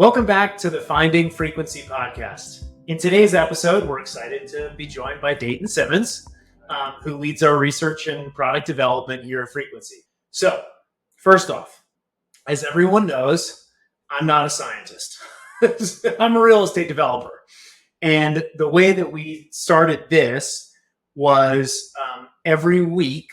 Welcome back to the Finding Frequency podcast. In today's episode, we're excited to be joined by Dayton Simenz, who leads our research and product development here at Frequency. So, first off, as everyone knows, I'm not a scientist. I'm a real estate developer. And the way that we started this was every week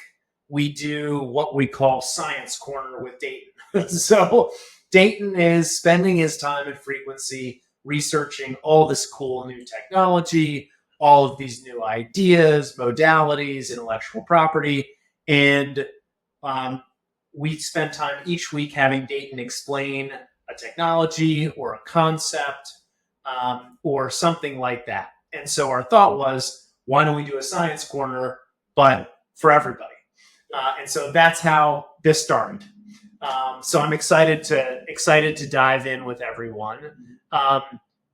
we do what we call Science Corner with Dayton. So Dayton is spending his time at Frequency researching all this cool new technology, all of these new ideas, modalities, intellectual property. And we spend time each week having Dayton explain a technology or a concept or something like that. And so our thought was, why don't we do a Science Corner, but for everybody? And so that's how this started. So I'm excited to dive in with everyone.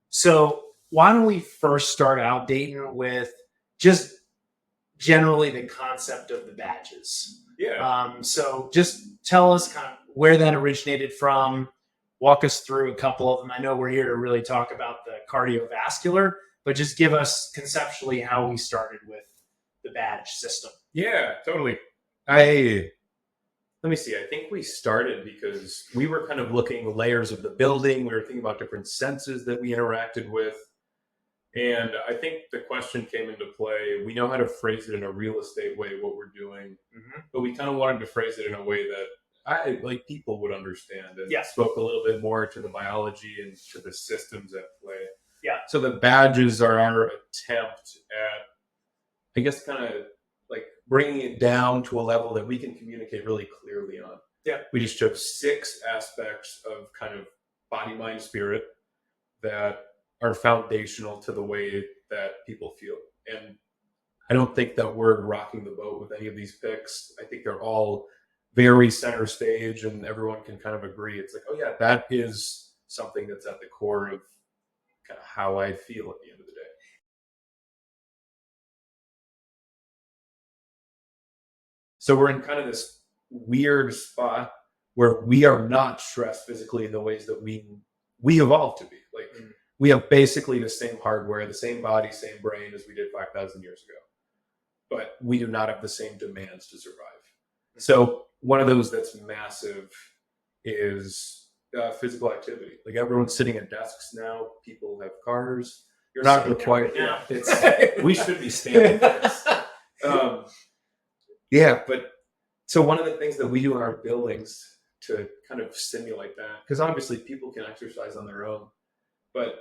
So why don't we first start out, Dayton, with just generally the concept of the badges. Yeah. So just tell us kind of where that originated from. Walk us through a couple of them. I know we're here to really talk about the cardiovascular, but just give us conceptually how we started with the badge system. Yeah, totally. Let me see. I think we started because we were kind of looking layers of the building. We were thinking about different senses that we interacted with. And I think the question came into play. We know how to phrase it in a real estate way, what we're doing, but we kind of wanted to phrase it in a way that people would understand and spoke a little bit more to the biology and to the systems at play. Yeah. So the badges are our attempt at, I guess, kind of like bringing it down to a level that we can communicate really clearly on. Yeah. We just took 6 aspects of kind of body, mind, spirit that are foundational to the way that people feel. And I don't think that we're rocking the boat with any of these picks. I think they're all very center stage and everyone can kind of agree. It's like, oh yeah, that is something that's at the core of kind of how I feel at the end of the day. So we're in kind of this weird spot where we are not stressed physically in the ways that we evolved to be. Like we have basically the same hardware, the same body, same brain as we did 5,000 years ago, but we do not have the same demands to survive. So one of those that's massive is physical activity. Like everyone's sitting at desks now. People have cars. You're not required. Yeah. We should be standing. Yeah, but so one of the things that we do in our buildings to kind of stimulate that, because obviously people can exercise on their own, but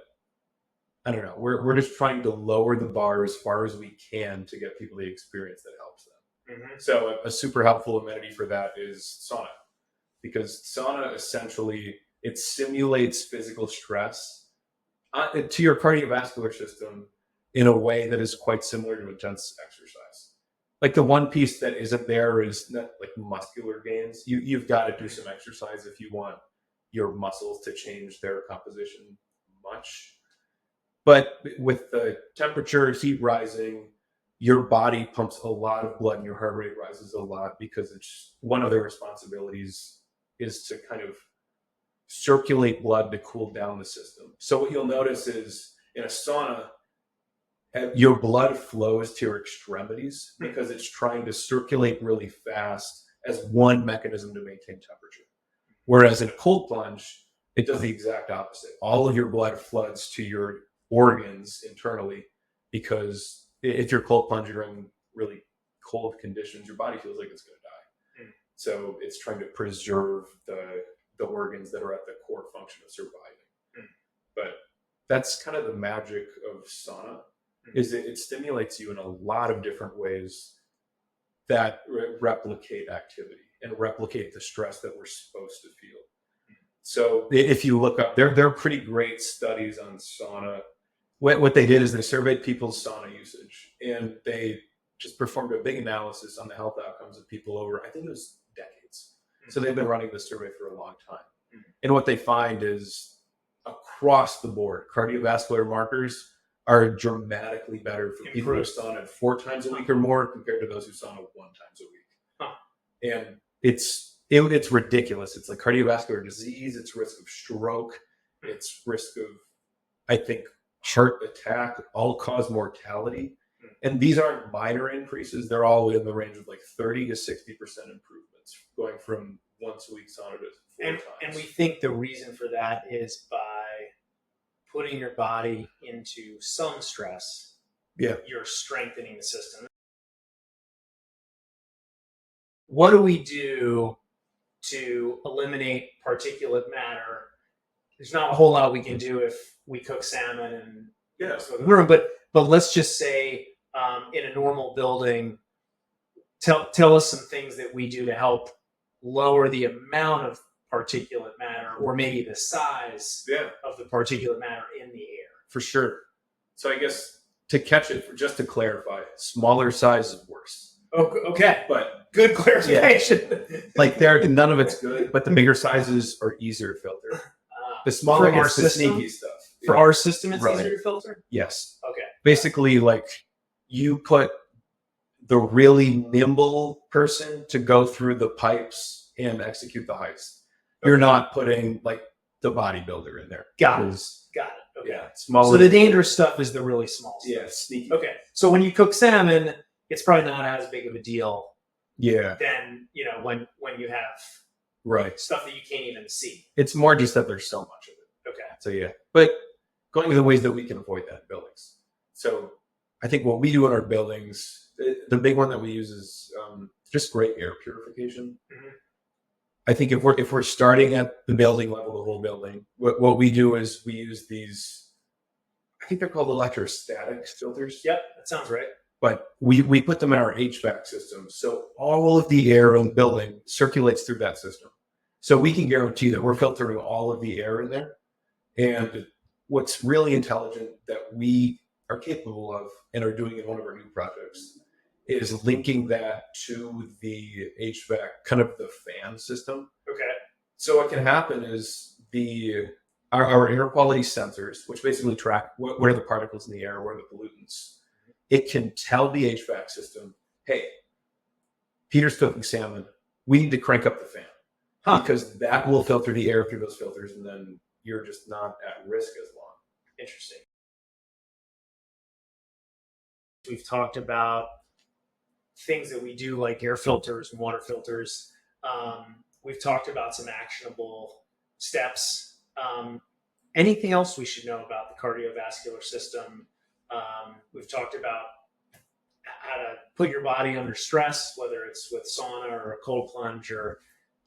I don't know, we're just trying to lower the bar as far as we can to get people the experience that helps them. So a super helpful amenity for that is sauna, because sauna essentially, it simulates physical stress to your cardiovascular system in a way that is quite similar to intense exercise. Like the one piece that isn't there is not like muscular gains. You've got to do some exercise if you want your muscles to change their composition much. But with the temperature, heat rising, your body pumps a lot of blood and your heart rate rises a lot because it's one of their responsibilities is to kind of circulate blood to cool down the system. So what you'll notice is in a sauna, your blood flows to your extremities because it's trying to circulate really fast as one mechanism to maintain temperature. Whereas in a cold plunge, it does the exact opposite. All of your blood floods to your organs internally because if you're cold plunging in really cold conditions, your body feels like it's going to die. So it's trying to preserve the organs that are at the core function of surviving. But that's kind of the magic of sauna. Is it stimulates you in a lot of different ways that replicate activity and replicate the stress that we're supposed to feel. So if you look up, there are pretty great studies on sauna. What they did is they surveyed people's sauna usage, and they just performed a big analysis on the health outcomes of people over, I think it was decades. So they've been running this survey for a long time. And what they find is across the board, cardiovascular markers are dramatically better for people who sauna 4 times a week or more compared to those who sauna 1 time a week. And it's ridiculous. It's like cardiovascular disease, it's risk of stroke, its risk of, I think, heart attack, all-cause mortality. And these aren't minor increases. They're all in the range of like 30 to 60% improvements, going from once a week sauna to 4 times. And we think the reason for that is by putting your body into some stress, you're strengthening the system. What do we do to eliminate particulate matter? There's not a whole lot we can do if we cook salmon and but let's just say in a normal building, tell us some things that we do to help lower the amount of particulate matter, or maybe the size of the particulate matter in the air. For sure. So I guess to catch it, just to clarify, smaller size is worse. Okay, but good clarification. Yeah. Like none of it's good, but the bigger sizes are easier to filter. The smaller is the sneaky stuff. For our system, it's easier to filter? Yes. Okay. Basically, like you put the really nimble person to go through the pipes and execute the heist. Okay. You're not putting like the bodybuilder in there. Got it. Okay. Yeah. Smaller. So the dangerous stuff is the really small stuff. Yeah, sneaky. Okay. So when you cook salmon, it's probably not as big of a deal. Yeah. Than, when you have stuff that you can't even see. It's more just that there's so much of it. Okay. So yeah. But going to the ways that we can avoid that in buildings. So I think what we do in our buildings, the big one that we use is just great air purification. Mm-hmm. I think if we're starting at the building level, the whole building, what we do is we use these, I think they're called electrostatic filters. Yep, that sounds right. But we put them in our HVAC system. So all of the air in the building circulates through that system. So we can guarantee that we're filtering all of the air in there. And what's really intelligent that we are capable of and are doing in one of our new projects is linking that to the HVAC, kind of the fan system. Okay. So what can happen is our air quality sensors, which basically track what are the particles in the air, what are the pollutants, it can tell the HVAC system, hey, Peter's cooking salmon, we need to crank up the fan. Because that will filter the air through those filters, and then you're just not at risk as long. Interesting. We've talked about things that we do like air filters and water filters. We've talked about some actionable steps. Anything else we should know about the cardiovascular system? We've talked about how to put your body under stress, whether it's with sauna or a cold plunge or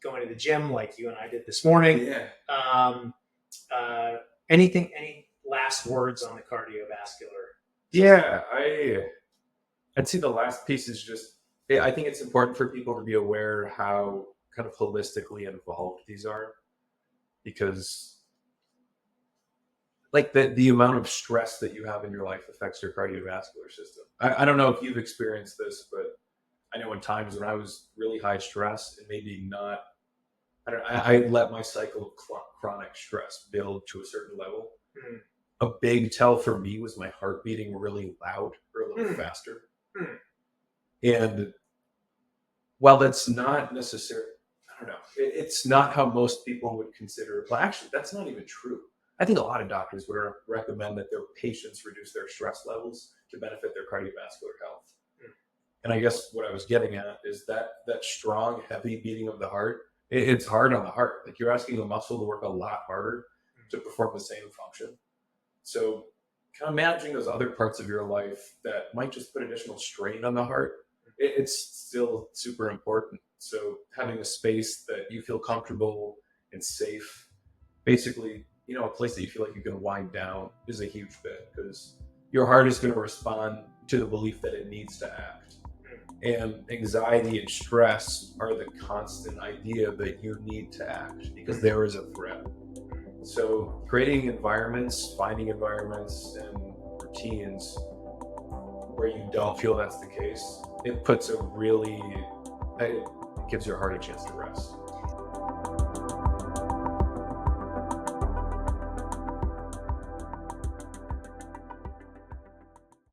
going to the gym like you and I did this morning. Yeah. Any last words on the cardiovascular? Yeah, I'd say the last piece is just, I think it's important for people to be aware how kind of holistically involved these are, because like the amount of stress that you have in your life affects your cardiovascular system. I don't know if you've experienced this, but I know in times when I was really high stress and maybe not, I let my cycle of chronic stress build to a certain level. Mm. A big tell for me was my heart beating really loud or a little faster. Mm. And while that's not necessary, I don't know, it's not how most people would consider. Well, actually, that's not even true. I think a lot of doctors would recommend that their patients reduce their stress levels to benefit their cardiovascular health. Mm. And I guess what I was getting at is that strong, heavy beating of the heart, it's hard on the heart. Like you're asking the muscle to work a lot harder to perform the same function. So kind of managing those other parts of your life that might just put additional strain on the heart, it's still super important. So having a space that you feel comfortable and safe, basically, a place that you feel like you can wind down is a huge bit, because your heart is going to respond to the belief that it needs to act. And anxiety and stress are the constant idea that you need to act because there is a threat. So creating environments, finding environments and routines where you don't feel that's the case, it gives your heart a chance to rest.